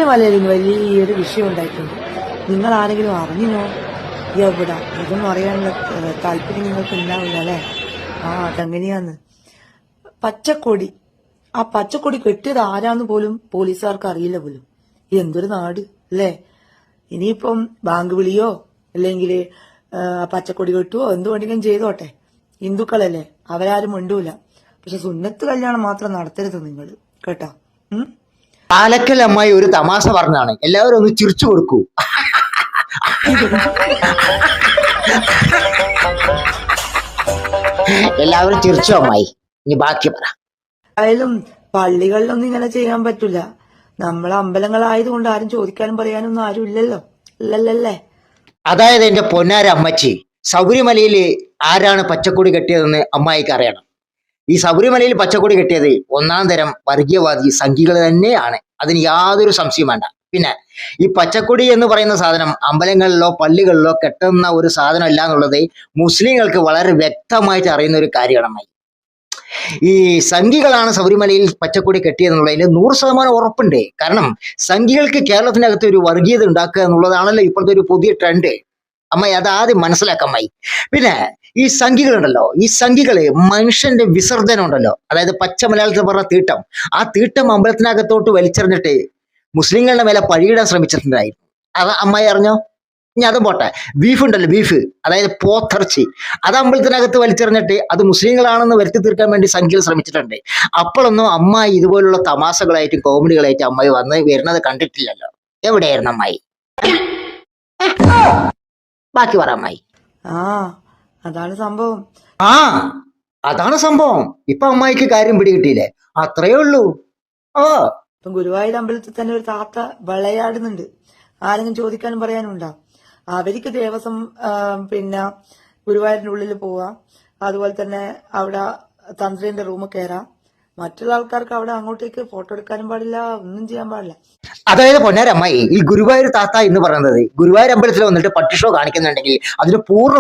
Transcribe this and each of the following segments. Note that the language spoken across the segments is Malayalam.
മലയിൽ വലിയൊരു വിഷയം ഉണ്ടായിട്ടുണ്ട്. നിങ്ങൾ ആരെങ്കിലും അറിഞ്ഞോ? എവിടെ ഇതൊന്നും അറിയാനുള്ള താല്പര്യം നിങ്ങൾക്ക് ഉണ്ടാവില്ല അല്ലെ? അതെങ്ങനെയാന്ന്. പച്ചക്കൊടി, ആ പച്ചക്കൊടി കെട്ടിയത് ആരാന്ന് പോലും പോലീസുകാർക്ക് അറിയില്ല പോലും. എന്തൊരു നാട് അല്ലേ? ഇനിയിപ്പം ബാങ്ക് വിളിയോ അല്ലെങ്കിൽ പച്ചക്കൊടി കെട്ടുവോ എന്ത് വേണമെങ്കിലും ചെയ്തോട്ടെ, ഹിന്ദുക്കളല്ലേ, അവരാരും മിണ്ടൂല. പക്ഷെ സുന്നത്ത് കല്യാണം മാത്രം നടത്തരുത് നിങ്ങൾ, കേട്ടോ. പാലക്കൽ അമ്മായി ഒരു തമാശ പറഞ്ഞാണ്, എല്ലാവരും ഒന്ന് ചിരിച്ചു കൊടുക്കൂ. എല്ലാവരും ചിരിച്ചു അമ്മായി. ഇനി ബാക്കി പറ. ആയാലും പള്ളികളിലൊന്നും ഇങ്ങനെ ചെയ്യാൻ പറ്റില്ല. നമ്മളെ അമ്പലങ്ങളായതുകൊണ്ട് ആരും ചോദിക്കാനും പറയാനൊന്നും ആരും ഇല്ലല്ലോ. ഇല്ലല്ലേ? അതായത് എന്റെ പൊന്നാര അമ്മച്ചി, ശബരിമലയിൽ ആരാണ് പച്ചക്കൊടി കെട്ടിയതെന്ന് അമ്മായിക്ക് അറിയണം. ഈ ശബരിമലയിൽ പച്ചക്കൊടി കെട്ടിയത് ഒന്നാം തരം വർഗീയവാദി സംഘികൾ തന്നെയാണ്, അതിന് യാതൊരു സംശയം വേണ്ട. പിന്നെ ഈ പച്ചക്കൊടി എന്ന് പറയുന്ന സാധനം അമ്പലങ്ങളിലോ പള്ളികളിലോ കെട്ടുന്ന ഒരു സാധനമല്ല എന്നുള്ളത് മുസ്ലിങ്ങൾക്ക് വളരെ വ്യക്തമായിട്ട് അറിയുന്ന ഒരു കാര്യമാണ്. ഈ സംഘികളാണ് ശബരിമലയിൽ പച്ചക്കൊടി കെട്ടിയെന്നുള്ളതിന് 100% ഉറപ്പുണ്ട്. കാരണം സംഘികൾക്ക് കേരളത്തിന്റെ അകത്ത് ഒരു വർഗീയത ഉണ്ടാക്കുക എന്നുള്ളതാണല്ലോ ഇപ്പോഴത്തെ ഒരു പുതിയ ട്രെൻഡ്. അമ്മായി അത് ആദ്യം മനസ്സിലാക്കമ്മായി. പിന്നെ ഈ സംഘികളുണ്ടല്ലോ, ഈ സംഘികള് മനുഷ്യന്റെ വിസർജനം ഉണ്ടല്ലോ, അതായത് പച്ച മലയാളത്തിൽ പറഞ്ഞ തീട്ടം, ആ തീട്ടം അമ്പലത്തിനകത്തോട്ട് വലിച്ചെറിഞ്ഞിട്ട് മുസ്ലിങ്ങളുടെ മേലെ പഴിയിടാൻ ശ്രമിച്ചിട്ടുണ്ടായിരുന്നു. അത് അമ്മായി അറിഞ്ഞോ? ഇനി അതും പോട്ടെ, ബീഫ് ഉണ്ടല്ലോ, ബീഫ്, അതായത് പോത്തിറച്ചി, അത് അമ്പലത്തിനകത്ത് വലിച്ചെറിഞ്ഞിട്ട് അത് മുസ്ലിങ്ങളാണെന്ന് വരുത്തി തീർക്കാൻ വേണ്ടി സംഖ്യകൾ ശ്രമിച്ചിട്ടുണ്ട്. അപ്പോഴൊന്നും അമ്മായി ഇതുപോലുള്ള തമാശകളായിട്ടും കോമഡികളായിട്ടും അമ്മായി വന്ന് വരുന്നത് കണ്ടിട്ടില്ലല്ലോ. എവിടെയായിരുന്നു അമ്മായി? ബാക്കി പറ അമ്മായി. അതാണ് സംഭവം. അതാണ് സംഭവം. ഇപ്പൊ അമ്മായിക്ക് കാര്യം പിടികിട്ടിയില്ലേ? അത്രയേ ഉള്ളൂ. ഇപ്പം ഗുരുവായൂർ അമ്പലത്തിൽ തന്നെ ഒരു താത്ത വിളയാടുന്നുണ്ട്. ആരെങ്കിലും ചോദിക്കാനും പറയാനും ഉണ്ടാവും. അവർക്ക് ദേവസ്വം പിന്നെ ഗുരുവായൂരിന്റെ ഉള്ളിൽ പോവാം, അതുപോലെ തന്നെ അവിടെ തന്ത്രിന്റെ റൂമിൽ കയറാം. മറ്റുള്ള ആൾക്കാർക്ക് അവിടെ അങ്ങോട്ടേക്ക് ഫോട്ടോ എടുക്കാനും പാടില്ല, ഒന്നും ചെയ്യാൻ പാടില്ല. അതായത് പൊന്നാരമ്മായി, ഈ ഗുരുവായൂർ താത്ത എന്ന് പറയുന്നത് ഗുരുവായൂർ അമ്പലത്തിൽ വന്നിട്ട് പട്ടിഷോ കാണിക്കുന്നുണ്ടെങ്കിൽ അതിന് പൂർണ്ണ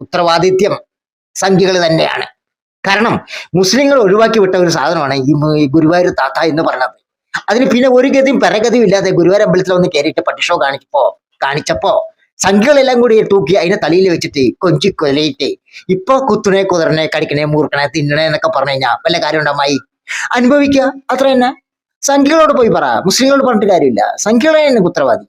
ഉത്തരവാദിത്യം സംഖ്യകൾ തന്നെയാണ്. കാരണം മുസ്ലിങ്ങൾ ഒഴിവാക്കി വിട്ട ഒരു സാധനമാണ് ഈ ഗുരുവായൂർ താത്ത എന്ന് പറയുന്നത്. അതിന് പിന്നെ ഒരു ഗതിയും പരഗതിയും ഇല്ലാതെ ഗുരുവായൂർ അമ്പലത്തിൽ വന്ന് കയറിയിട്ട് പട്ടിഷോ കാണിച്ചപ്പോ സംഖ്യകളെല്ലാം കൂടി തൂക്കി അതിനെ തലയിൽ വെച്ചിട്ട് കൊഞ്ചി കൊലയിട്ട് ഇപ്പൊ കുത്തുണേ കുതിരനെ കടിക്കണേ മൂർക്കണേ തിന്നണേ എന്നൊക്കെ പറഞ്ഞു കഴിഞ്ഞാൽ വല്ല കാര്യം ഉണ്ടായി? അനുഭവിക്കുക, അത്ര തന്നെ. സംഖ്യകളോട് പോയി പറ, മുസ്ലിങ്ങളോട് പറഞ്ഞിട്ട് കാര്യമില്ല, സംഖ്യകളെ തന്നെ ഉത്തരവാദി.